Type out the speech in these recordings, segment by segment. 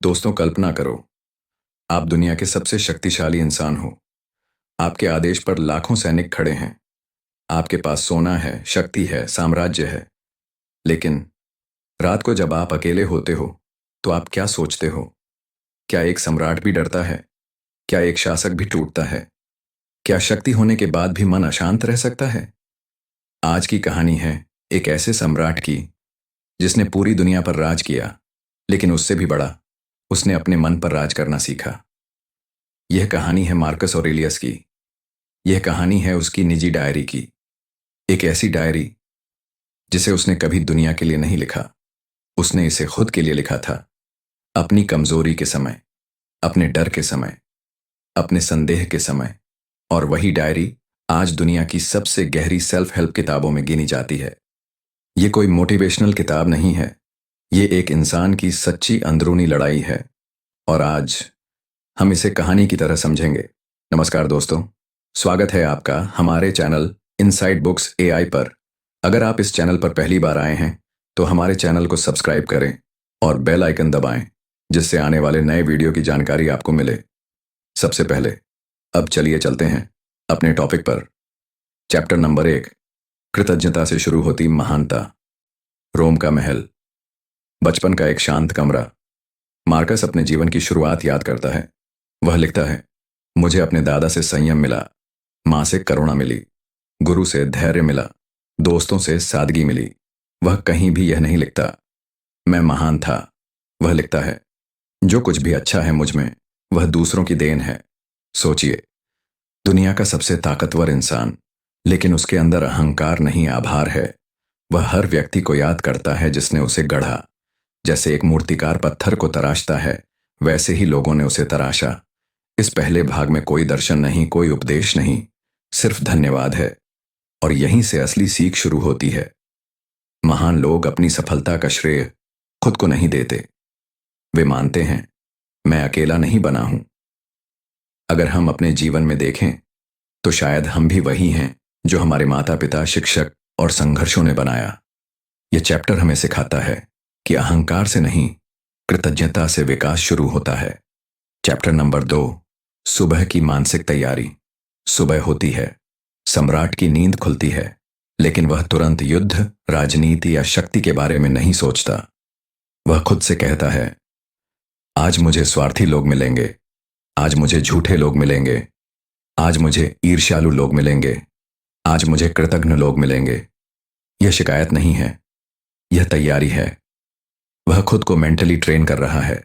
दोस्तों, कल्पना करो, आप दुनिया के सबसे शक्तिशाली इंसान हो। आपके आदेश पर लाखों सैनिक खड़े हैं। आपके पास सोना है, शक्ति है, साम्राज्य है। लेकिन रात को जब आप अकेले होते हो, तो आप क्या सोचते हो? क्या एक सम्राट भी डरता है? क्या एक शासक भी टूटता है? क्या शक्ति होने के बाद भी मन अशांत रह सकता है? आज की कहानी है एक ऐसे सम्राट की जिसने पूरी दुनिया पर राज किया, लेकिन उससे भी बड़ा, उसने अपने मन पर राज करना सीखा। यह कहानी है मार्कस ऑरेलियस की। यह कहानी है उसकी निजी डायरी की। एक ऐसी डायरी जिसे उसने कभी दुनिया के लिए नहीं लिखा, उसने इसे खुद के लिए लिखा था। अपनी कमजोरी के समय, अपने डर के समय, अपने संदेह के समय। और वही डायरी आज दुनिया की सबसे गहरी सेल्फ हेल्प किताबों में गिनी जाती है। ये कोई मोटिवेशनल किताब नहीं है, ये एक इंसान की सच्ची अंदरूनी लड़ाई है। और आज हम इसे कहानी की तरह समझेंगे। नमस्कार दोस्तों, स्वागत है आपका हमारे चैनल इनसाइड बुक्स एआई पर। अगर आप इस चैनल पर पहली बार आए हैं तो हमारे चैनल को सब्सक्राइब करें और बेल आइकन दबाएं, जिससे आने वाले नए वीडियो की जानकारी आपको मिले सबसे पहले। अब चलिए चलते हैं अपने टॉपिक पर। चैप्टर नंबर 1, कृतज्ञता से शुरू होती महानता। रोम का महल, बचपन का एक शांत कमरा। मार्कस अपने जीवन की शुरुआत याद करता है। वह लिखता है, मुझे अपने दादा से संयम मिला, माँ से करुणा मिली, गुरु से धैर्य मिला, दोस्तों से सादगी मिली। वह कहीं भी यह नहीं लिखता मैं महान था। वह लिखता है, जो कुछ भी अच्छा है मुझ में, वह दूसरों की देन है। सोचिए, दुनिया का सबसे ताकतवर इंसान, लेकिन उसके अंदर अहंकार नहीं, आभार है। वह हर व्यक्ति को याद करता है जिसने उसे गढ़ा। जैसे एक मूर्तिकार पत्थर को तराशता है, वैसे ही लोगों ने उसे तराशा। इस पहले भाग में कोई दर्शन नहीं, कोई उपदेश नहीं, सिर्फ धन्यवाद है। और यहीं से असली सीख शुरू होती है। महान लोग अपनी सफलता का श्रेय खुद को नहीं देते। वे मानते हैं, मैं अकेला नहीं बना हूं। अगर हम अपने जीवन में देखें तो शायद हम भी वही हैं जो हमारे माता पिता, शिक्षक और संघर्षों ने बनाया। यह चैप्टर हमें सिखाता है कि अहंकार से नहीं, कृतज्ञता से विकास शुरू होता है। चैप्टर नंबर 2, सुबह की मानसिक तैयारी। सुबह होती है, सम्राट की नींद खुलती है, लेकिन वह तुरंत युद्ध, राजनीति या शक्ति के बारे में नहीं सोचता। वह खुद से कहता है, आज मुझे स्वार्थी लोग मिलेंगे, आज मुझे झूठे लोग मिलेंगे, आज मुझे ईर्ष्यालु लोग मिलेंगे, आज मुझे कृतज्ञ लोग मिलेंगे। यह शिकायत नहीं है, यह तैयारी है। वह खुद को मेंटली ट्रेन कर रहा है।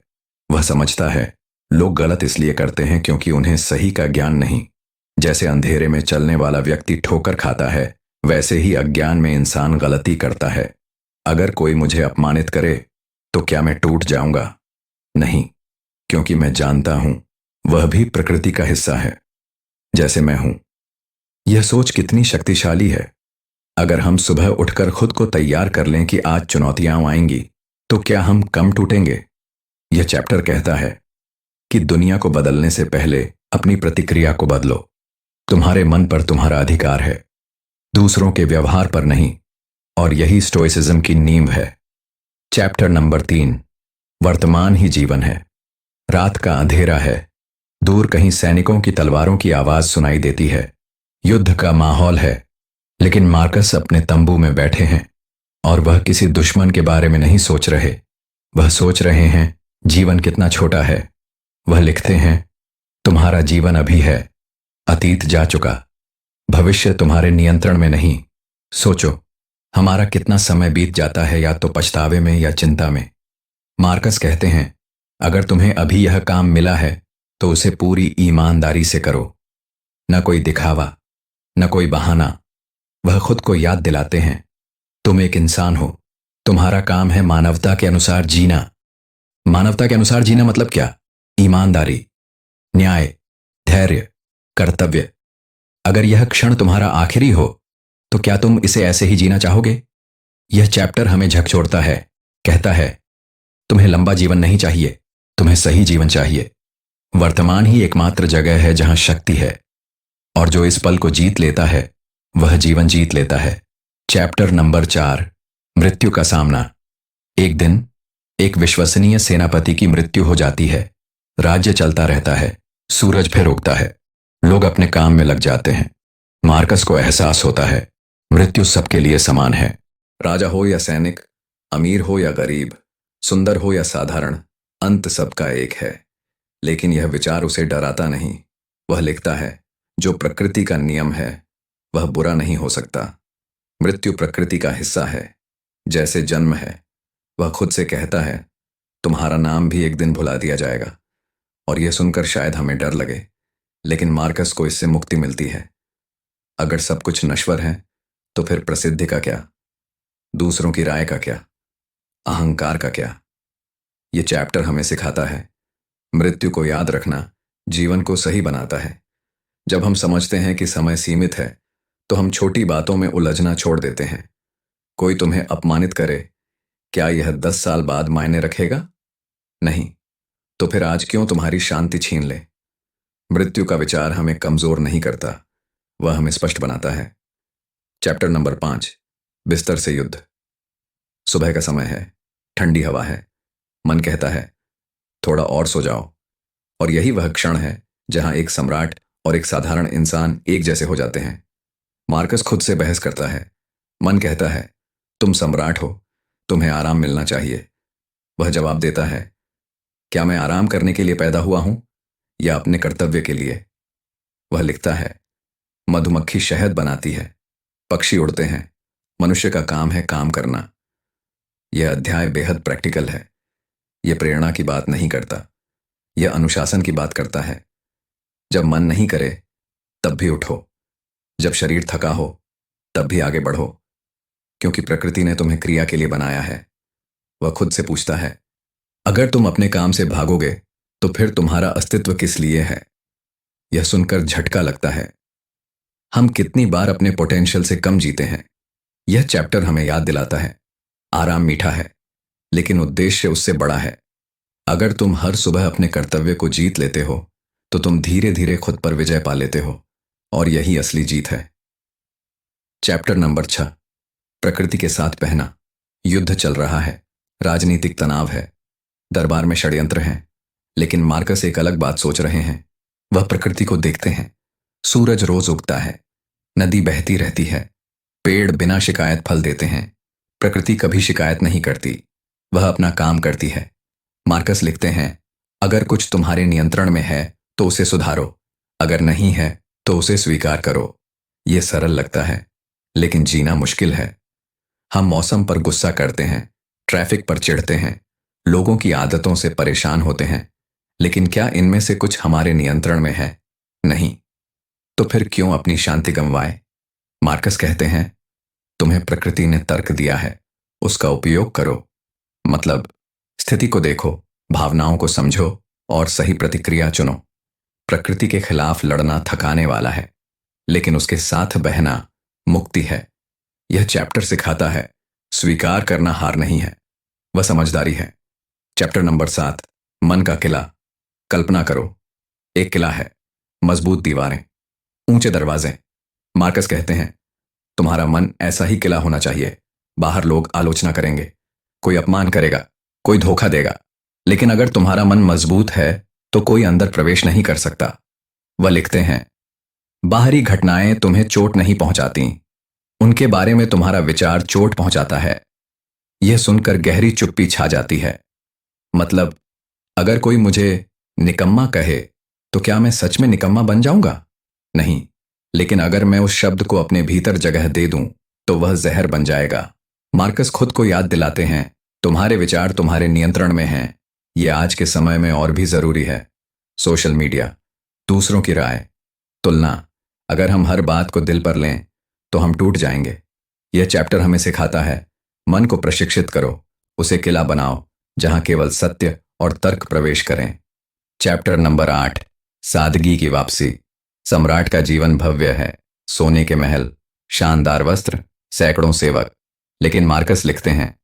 वह समझता है, लोग गलत इसलिए करते हैं क्योंकि उन्हें सही का ज्ञान नहीं। जैसे अंधेरे में चलने वाला व्यक्ति ठोकर खाता है, वैसे ही अज्ञान में इंसान गलती करता है। अगर कोई मुझे अपमानित करे तो क्या मैं टूट जाऊंगा? नहीं, क्योंकि मैं जानता हूं वह भी प्रकृति का हिस्सा है, जैसे मैं हूं। यह सोच कितनी शक्तिशाली है। अगर हम सुबह उठकर खुद को तैयार कर लें कि आज चुनौतियां आएंगी, तो क्या हम कम टूटेंगे? यह चैप्टर कहता है कि दुनिया को बदलने से पहले अपनी प्रतिक्रिया को बदलो। तुम्हारे मन पर तुम्हारा अधिकार है, दूसरों के व्यवहार पर नहीं। और यही स्टोइसिज्म की नींव है। चैप्टर नंबर 3, वर्तमान ही जीवन है। रात का अंधेरा है, दूर कहीं सैनिकों की तलवारों की आवाज सुनाई देती है। युद्ध का माहौल है, लेकिन मार्कस अपने तंबू में बैठे हैं और वह किसी दुश्मन के बारे में नहीं सोच रहे। वह सोच रहे हैं, जीवन कितना छोटा है। वह लिखते हैं, तुम्हारा जीवन अभी है, अतीत जा चुका, भविष्य तुम्हारे नियंत्रण में नहीं। सोचो, हमारा कितना समय बीत जाता है या तो पछतावे में या चिंता में। मार्कस कहते हैं, अगर तुम्हें अभी यह काम मिला है तो उसे पूरी ईमानदारी से करो। न कोई दिखावा, न कोई बहाना। वह खुद को याद दिलाते हैं, तुम एक इंसान हो, तुम्हारा काम है मानवता के अनुसार जीना। मानवता के अनुसार जीना मतलब क्या? ईमानदारी, न्याय, धैर्य, कर्तव्य। अगर यह क्षण तुम्हारा आखिरी हो तो क्या तुम इसे ऐसे ही जीना चाहोगे? यह चैप्टर हमें झकझोरता है, कहता है, तुम्हें लंबा जीवन नहीं चाहिए, तुम्हें सही जीवन चाहिए। वर्तमान ही एकमात्र जगह है जहां शक्ति है, और जो इस पल को जीत लेता है वह जीवन जीत लेता है। चैप्टर नंबर 4, मृत्यु का सामना। एक दिन एक विश्वसनीय सेनापति की मृत्यु हो जाती है। राज्य चलता रहता है, सूरज फिर उगता है, लोग अपने काम में लग जाते हैं। मार्कस को एहसास होता है, मृत्यु सबके लिए समान है। राजा हो या सैनिक, अमीर हो या गरीब, सुंदर हो या साधारण, अंत सबका एक है। लेकिन यह विचार उसे डराता नहीं। वह लिखता है, जो प्रकृति का नियम है वह बुरा नहीं हो सकता। मृत्यु प्रकृति का हिस्सा है, जैसे जन्म है। वह खुद से कहता है, तुम्हारा नाम भी एक दिन भुला दिया जाएगा। और यह सुनकर शायद हमें डर लगे, लेकिन मार्कस को इससे मुक्ति मिलती है। अगर सब कुछ नश्वर है तो फिर प्रसिद्धि का क्या, दूसरों की राय का क्या, अहंकार का क्या? ये चैप्टर हमें सिखाता है, मृत्यु को याद रखना जीवन को सही बनाता है। जब हम समझते हैं कि समय सीमित है तो हम छोटी बातों में उलझना छोड़ देते हैं। कोई तुम्हें अपमानित करे, क्या यह 10 साल बाद मायने रखेगा? नहीं। तो फिर आज क्यों तुम्हारी शांति छीन ले? मृत्यु का विचार हमें कमजोर नहीं करता, वह हमें स्पष्ट बनाता है। चैप्टर नंबर 5, बिस्तर से युद्ध। सुबह का समय है, ठंडी हवा है। मन कहता है, थोड़ा और सो जाओ। और यही वह क्षण है जहां एक सम्राट और एक साधारण इंसान एक जैसे हो जाते हैं। मार्कस खुद से बहस करता है। मन कहता है, तुम सम्राट हो, तुम्हें आराम मिलना चाहिए। वह जवाब देता है, क्या मैं आराम करने के लिए पैदा हुआ हूं या अपने कर्तव्य के लिए? वह लिखता है, मधुमक्खी शहद बनाती है, पक्षी उड़ते हैं, मनुष्य का काम है काम करना। यह अध्याय बेहद प्रैक्टिकल है। यह प्रेरणा की बात नहीं करता, यह अनुशासन की बात करता है। जब मन नहीं करे तब भी उठो, जब शरीर थका हो तब भी आगे बढ़ो, क्योंकि प्रकृति ने तुम्हें क्रिया के लिए बनाया है। वह खुद से पूछता है, अगर तुम अपने काम से भागोगे तो फिर तुम्हारा अस्तित्व किस लिए है? यह सुनकर झटका लगता है। हम कितनी बार अपने पोटेंशियल से कम जीते हैं। यह चैप्टर हमें याद दिलाता है, आराम मीठा है, लेकिन उद्देश्य उससे बड़ा है। अगर तुम हर सुबह अपने कर्तव्य को जीत लेते हो तो तुम धीरे धीरे खुद पर विजय पा लेते हो, और यही असली जीत है। चैप्टर नंबर 6, प्रकृति के साथ बहना। युद्ध चल रहा है, राजनीतिक तनाव है, दरबार में षड्यंत्र हैं, लेकिन मार्कस एक अलग बात सोच रहे हैं। वह प्रकृति को देखते हैं। सूरज रोज उगता है, नदी बहती रहती है, पेड़ बिना शिकायत फल देते हैं। प्रकृति कभी शिकायत नहीं करती, वह अपना काम करती है। मार्कस लिखते हैं, अगर कुछ तुम्हारे नियंत्रण में है तो उसे सुधारो, अगर नहीं है तो उसे स्वीकार करो। यह सरल लगता है, लेकिन जीना मुश्किल है। हम मौसम पर गुस्सा करते हैं, ट्रैफिक पर चिढ़ते हैं, लोगों की आदतों से परेशान होते हैं, लेकिन क्या इनमें से कुछ हमारे नियंत्रण में है? नहीं। तो फिर क्यों अपनी शांति गंवाए? मार्कस कहते हैं, तुम्हें प्रकृति ने तर्क दिया है, उसका उपयोग करो। मतलब, स्थिति को देखो, भावनाओं को समझो और सही प्रतिक्रिया चुनो। प्रकृति के खिलाफ लड़ना थकाने वाला है, लेकिन उसके साथ बहना मुक्ति है। यह चैप्टर सिखाता है, स्वीकार करना हार नहीं है, वह समझदारी है। चैप्टर नंबर 7, मन का किला। कल्पना करो, एक किला है, मजबूत दीवारें, ऊंचे दरवाजे। मार्कस कहते हैं, तुम्हारा मन ऐसा ही किला होना चाहिए। बाहर लोग आलोचना करेंगे, कोई अपमान करेगा, कोई धोखा देगा, लेकिन अगर तुम्हारा मन मजबूत है तो कोई अंदर प्रवेश नहीं कर सकता। वह लिखते हैं, बाहरी घटनाएं तुम्हें चोट नहीं पहुंचाती, उनके बारे में तुम्हारा विचार चोट पहुंचाता है। यह सुनकर गहरी चुप्पी छा जाती है। मतलब, अगर कोई मुझे निकम्मा कहे तो क्या मैं सच में निकम्मा बन जाऊंगा? नहीं, लेकिन अगर मैं उस शब्द को अपने भीतर जगह दे दूं तो वह जहर बन जाएगा। मार्कस खुद को याद दिलाते हैं, तुम्हारे विचार तुम्हारे नियंत्रण में हैं। यह आज के समय में और भी जरूरी है। सोशल मीडिया, दूसरों की राय, तुलना, अगर हम हर बात को दिल पर लें तो हम टूट जाएंगे। यह चैप्टर हमें सिखाता है, मन को प्रशिक्षित करो, उसे किला बनाओ जहां केवल सत्य और तर्क प्रवेश करें। चैप्टर नंबर 8, सादगी की वापसी। सम्राट का जीवन भव्य है, सोने के महल, शानदार वस्त्र, सैकड़ों सेवक, लेकिन मार्कस लिखते हैं,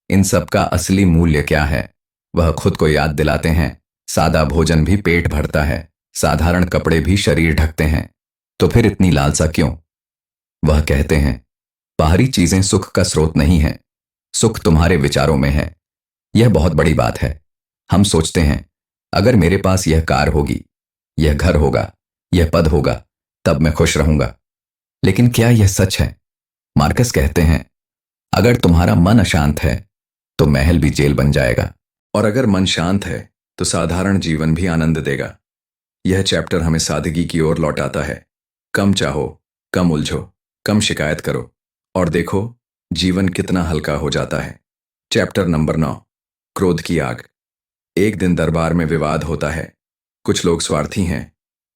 इन सब का असली मूल्य क्या है? वह खुद को याद दिलाते हैं, सादा भोजन भी पेट भरता है, साधारण कपड़े भी शरीर ढकते हैं, तो फिर इतनी लालसा क्यों? वह कहते हैं, बाहरी चीजें सुख का स्रोत नहीं है, सुख तुम्हारे विचारों में है। यह बहुत बड़ी बात है। हम सोचते हैं, अगर मेरे पास यह कार होगी, यह घर होगा, यह पद होगा, तब मैं खुश रहूंगा। लेकिन क्या यह सच है? मार्कस कहते हैं, अगर तुम्हारा मन अशांत है तो महल भी जेल बन जाएगा। और अगर मन शांत है तो साधारण जीवन भी आनंद देगा। यह चैप्टर हमें सादगी की ओर लौटाता है। कम चाहो, कम उलझो, कम शिकायत करो, और देखो जीवन कितना हल्का हो जाता है। चैप्टर नंबर 9, क्रोध की आग। एक दिन दरबार में विवाद होता है। कुछ लोग स्वार्थी हैं,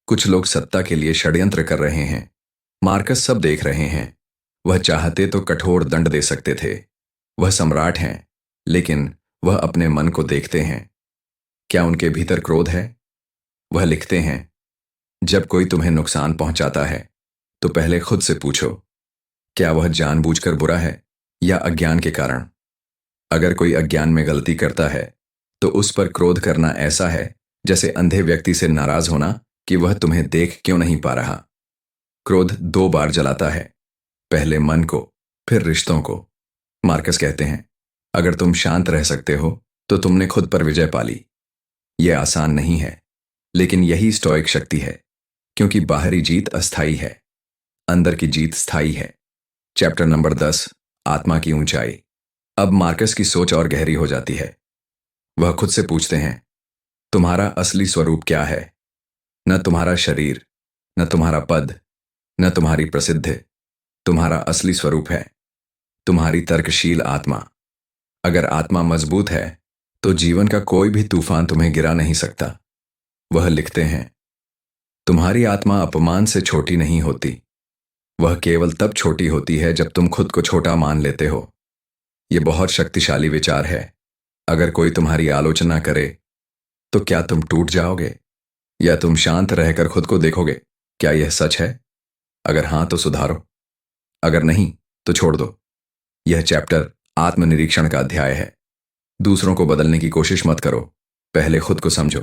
कुछ लोग सत्ता के लिए षड्यंत्र कर रहे हैं। मार्कस सब देख रहे हैं। वह चाहते तो कठोर दंड दे सकते थे। वह सम्राट हैं, लेकिन वह अपने मन को देखते हैं। क्या उनके भीतर क्रोध है? वह लिखते हैं, जब कोई तुम्हें नुकसान पहुंचाता है तो पहले खुद से पूछो, क्या वह जानबूझकर बुरा है या अज्ञान के कारण? अगर कोई अज्ञान में गलती करता है तो उस पर क्रोध करना ऐसा है जैसे अंधे व्यक्ति से नाराज होना कि वह तुम्हें देख क्यों नहीं पा रहा। क्रोध 2 बार जलाता है, पहले मन को, फिर रिश्तों को। मार्कस कहते हैं, अगर तुम शांत रह सकते हो तो तुमने खुद पर विजय पा ली। यह आसान नहीं है, लेकिन यही स्टोइक शक्ति है, क्योंकि बाहरी जीत अस्थाई है, अंदर की जीत स्थायी है। चैप्टर नंबर 10, आत्मा की ऊंचाई। अब मार्कस की सोच और गहरी हो जाती है। वह खुद से पूछते हैं, तुम्हारा असली स्वरूप क्या है? न तुम्हारा शरीर, न तुम्हारा पद, न तुम्हारी प्रसिद्धि। तुम्हारा असली स्वरूप है तुम्हारी तर्कशील आत्मा। अगर आत्मा मजबूत है तो जीवन का कोई भी तूफान तुम्हें गिरा नहीं सकता। वह लिखते हैं, तुम्हारी आत्मा अपमान से छोटी नहीं होती। वह केवल तब छोटी होती है जब तुम खुद को छोटा मान लेते हो। यह बहुत शक्तिशाली विचार है। अगर कोई तुम्हारी आलोचना करे तो क्या तुम टूट जाओगे, या तुम शांत रहकर खुद को देखोगे? क्या यह सच है? अगर हां तो सुधारो, अगर नहीं तो छोड़ दो। यह चैप्टर आत्मनिरीक्षण का अध्याय है। दूसरों को बदलने की कोशिश मत करो, पहले खुद को समझो।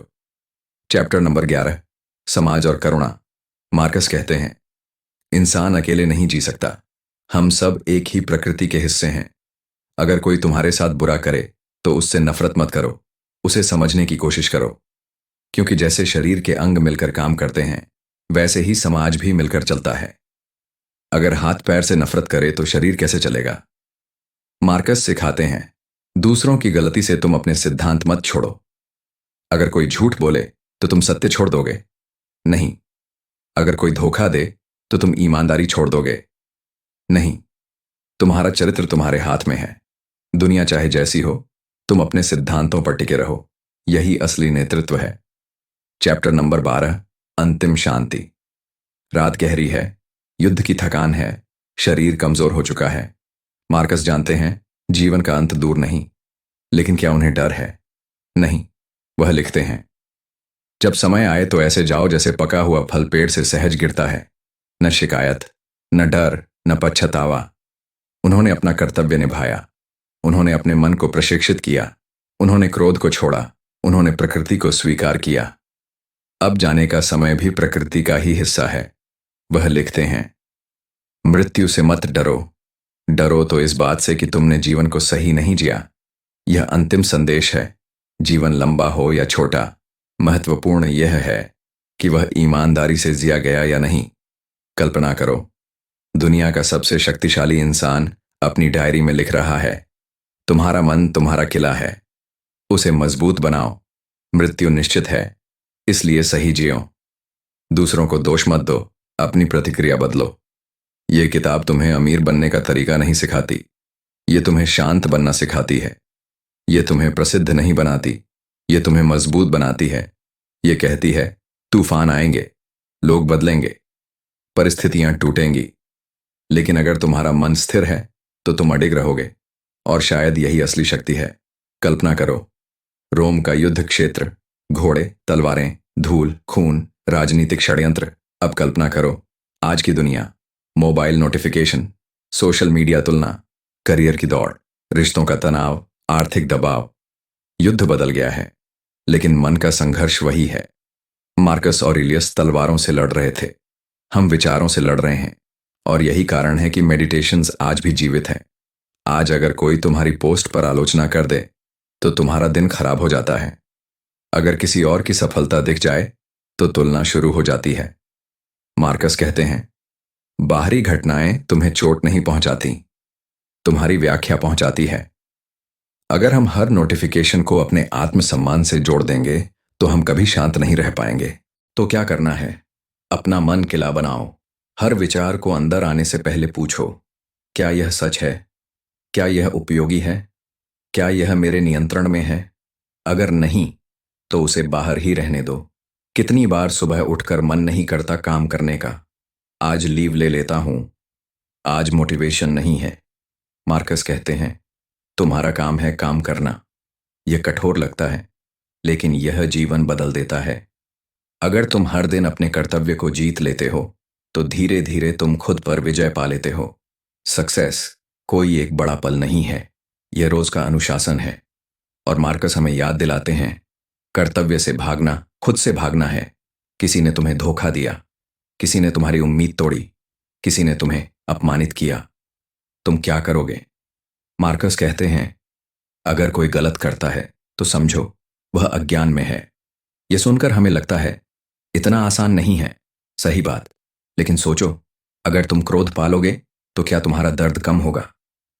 चैप्टर नंबर 11, समाज और करुणा। मार्कस कहते हैं, इंसान अकेले नहीं जी सकता। हम सब एक ही प्रकृति के हिस्से हैं। अगर कोई तुम्हारे साथ बुरा करे तो उससे नफरत मत करो, उसे समझने की कोशिश करो। क्योंकि जैसे शरीर के अंग मिलकर काम करते हैं, वैसे ही समाज भी मिलकर चलता है। अगर हाथ पैर से नफरत करे तो शरीर कैसे चलेगा? मार्कस सिखाते हैं, दूसरों की गलती से तुम अपने सिद्धांत मत छोड़ो। अगर कोई झूठ बोले तो तुम सत्य छोड़ दोगे? नहीं। अगर कोई धोखा दे तो तुम ईमानदारी छोड़ दोगे? नहीं। तुम्हारा चरित्र तुम्हारे हाथ में है। दुनिया चाहे जैसी हो, तुम अपने सिद्धांतों पर टिके रहो। यही असली नेतृत्व है। चैप्टर नंबर 12, अंतिम शांति। रात गहरी है, युद्ध की थकान है, शरीर कमजोर हो चुका है। मार्कस जानते हैं जीवन का अंत दूर नहीं, लेकिन क्या उन्हें डर है? नहीं। वह लिखते हैं, जब समय आए तो ऐसे जाओ जैसे पका हुआ फल पेड़ से सहज गिरता है। न शिकायत, न डर, न पछतावा। उन्होंने अपना कर्तव्य निभाया। उन्होंने अपने मन को प्रशिक्षित किया। उन्होंने क्रोध को छोड़ा। उन्होंने प्रकृति को स्वीकार किया। अब जाने का समय भी प्रकृति का ही हिस्सा है। वह लिखते हैं, मृत्यु से मत डरो। डरो तो इस बात से कि तुमने जीवन को सही नहीं जिया। यह अंतिम संदेश है। जीवन लंबा हो या छोटा, महत्वपूर्ण यह है कि वह ईमानदारी से जिया गया या नहीं। कल्पना करो, दुनिया का सबसे शक्तिशाली इंसान अपनी डायरी में लिख रहा है, तुम्हारा मन तुम्हारा किला है, उसे मजबूत बनाओ। मृत्यु निश्चित है, इसलिए सही जियो। दूसरों को दोष मत दो, अपनी प्रतिक्रिया बदलो। यह किताब तुम्हें अमीर बनने का तरीका नहीं सिखाती, यह तुम्हें शांत बनना सिखाती है। यह तुम्हें प्रसिद्ध नहीं बनाती, यह तुम्हें मजबूत बनाती है। यह कहती है, तूफान आएंगे, लोग बदलेंगे, परिस्थितियां टूटेंगी, लेकिन अगर तुम्हारा मन स्थिर है तो तुम अडिग रहोगे। और शायद यही असली शक्ति है। कल्पना करो, रोम का युद्ध क्षेत्र, घोड़े, तलवारें, धूल, खून, राजनीतिक षड्यंत्र। अब कल्पना करो आज की दुनिया, मोबाइल नोटिफिकेशन, सोशल मीडिया तुलना, करियर की दौड़, रिश्तों का तनाव, आर्थिक दबाव। युद्ध बदल गया है, लेकिन मन का संघर्ष वही है। मार्कस ऑरेलियस तलवारों से लड़ रहे थे, हम विचारों से लड़ रहे हैं। और यही कारण है कि मेडिटेशंस आज भी जीवित हैं। आज अगर कोई तुम्हारी पोस्ट पर आलोचना कर दे तो तुम्हारा दिन खराब हो जाता है। अगर किसी और की सफलता दिख जाए तो तुलना शुरू हो जाती है। मार्कस कहते हैं, बाहरी घटनाएं तुम्हें चोट नहीं पहुंचाती, तुम्हारी व्याख्या पहुंचाती है। अगर हम हर नोटिफिकेशन को अपने आत्मसम्मान से जोड़ देंगे तो हम कभी शांत नहीं रह पाएंगे। तो क्या करना है? अपना मन किला बनाओ। हर विचार को अंदर आने से पहले पूछो, क्या यह सच है? क्या यह उपयोगी है? क्या यह मेरे नियंत्रण में है? अगर नहीं तो उसे बाहर ही रहने दो। कितनी बार सुबह उठकर मन नहीं करता काम करने का, आज लीव ले लेता हूं, आज मोटिवेशन नहीं है। मार्कस कहते हैं, तुम्हारा काम है काम करना। यह कठोर लगता है, लेकिन यह जीवन बदल देता है। अगर तुम हर दिन अपने कर्तव्य को जीत लेते हो तो धीरे धीरे तुम खुद पर विजय पा लेते हो। सक्सेस कोई एक बड़ा पल नहीं है, यह रोज का अनुशासन है। और मार्कस हमें याद दिलाते हैं, कर्तव्य से भागना खुद से भागना है। किसी ने तुम्हें धोखा दिया, किसी ने तुम्हारी उम्मीद तोड़ी, किसी ने तुम्हें अपमानित किया, तुम क्या करोगे? मार्कस कहते हैं, अगर कोई गलत करता है तो समझो वह अज्ञान में है। यह सुनकर हमें लगता है इतना आसान नहीं है, सही बात। लेकिन सोचो, अगर तुम क्रोध पालोगे तो क्या तुम्हारा दर्द कम होगा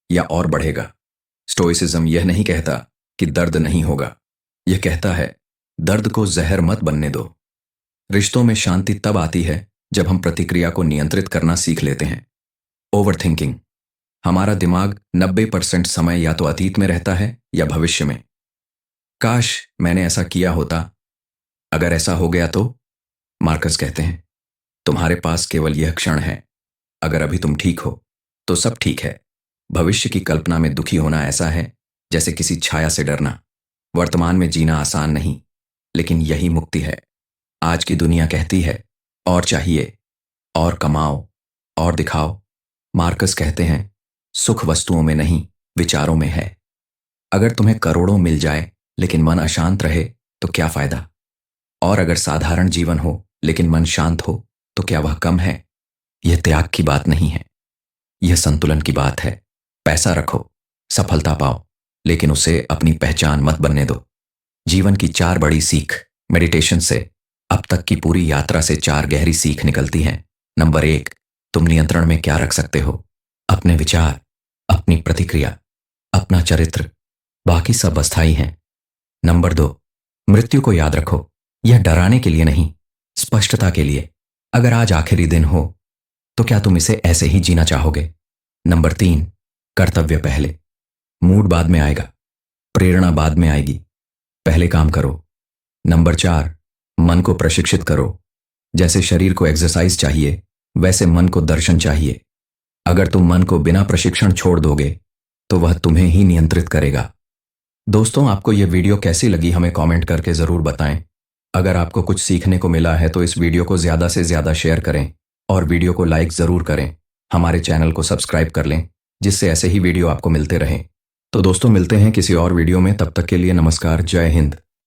या और बढ़ेगा? स्टोइसिज्म यह नहीं कहता कि दर्द नहीं होगा, यह कहता है दर्द को जहर मत बनने दो। रिश्तों में शांति तब आती है जब हम प्रतिक्रिया को नियंत्रित करना सीख लेते हैं। ओवरथिंकिंग, हमारा दिमाग 90% समय या तो अतीत में रहता है या भविष्य में। काश मैंने ऐसा किया होता, अगर ऐसा हो गया तो। मार्कस कहते हैं, तुम्हारे पास केवल यह क्षण है। अगर अभी तुम ठीक हो तो सब ठीक है। भविष्य की कल्पना में दुखी होना ऐसा है जैसे किसी छाया से डरना। वर्तमान में जीना आसान नहीं, लेकिन यही मुक्ति है। आज की दुनिया कहती है और चाहिए, और कमाओ, और दिखाओ। मार्कस कहते हैं, सुख वस्तुओं में नहीं विचारों में है। अगर तुम्हें करोड़ों मिल जाए लेकिन मन अशांत रहे तो क्या फायदा? और अगर साधारण जीवन हो लेकिन मन शांत हो तो क्या वह कम है? यह त्याग की बात नहीं है, यह संतुलन की बात है। पैसा रखो, सफलता पाओ, लेकिन उसे अपनी पहचान मत बनने दो। जीवन की 4 बड़ी सीख, मेडिटेशन से अब तक की पूरी यात्रा से 4 गहरी सीख निकलती हैं। नंबर 1, तुम नियंत्रण में क्या रख सकते हो? अपने विचार, अपनी प्रतिक्रिया, अपना चरित्र, बाकी सब अस्थायी हैं। नंबर 2, मृत्यु को याद रखो, यह डराने के लिए नहीं, स्पष्टता के लिए। अगर आज आखिरी दिन हो तो क्या तुम इसे ऐसे ही जीना चाहोगे? नंबर 3, कर्तव्य पहले, मूड बाद में आएगा, प्रेरणा बाद में आएगी, पहले काम करो। नंबर 4, मन को प्रशिक्षित करो, जैसे शरीर को एक्सरसाइज चाहिए वैसे मन को दर्शन चाहिए। अगर तुम मन को बिना प्रशिक्षण छोड़ दोगे तो वह तुम्हें ही नियंत्रित करेगा। दोस्तों, आपको यह वीडियो कैसी लगी हमें कमेंट करके ज़रूर बताएं। अगर आपको कुछ सीखने को मिला है तो इस वीडियो को ज़्यादा से ज़्यादा शेयर करें और वीडियो को लाइक ज़रूर करें। हमारे चैनल को सब्सक्राइब कर लें जिससे ऐसे ही वीडियो आपको मिलते रहें। तो दोस्तों, मिलते हैं किसी और वीडियो में, तब तक के लिए नमस्कार, जय हिंद।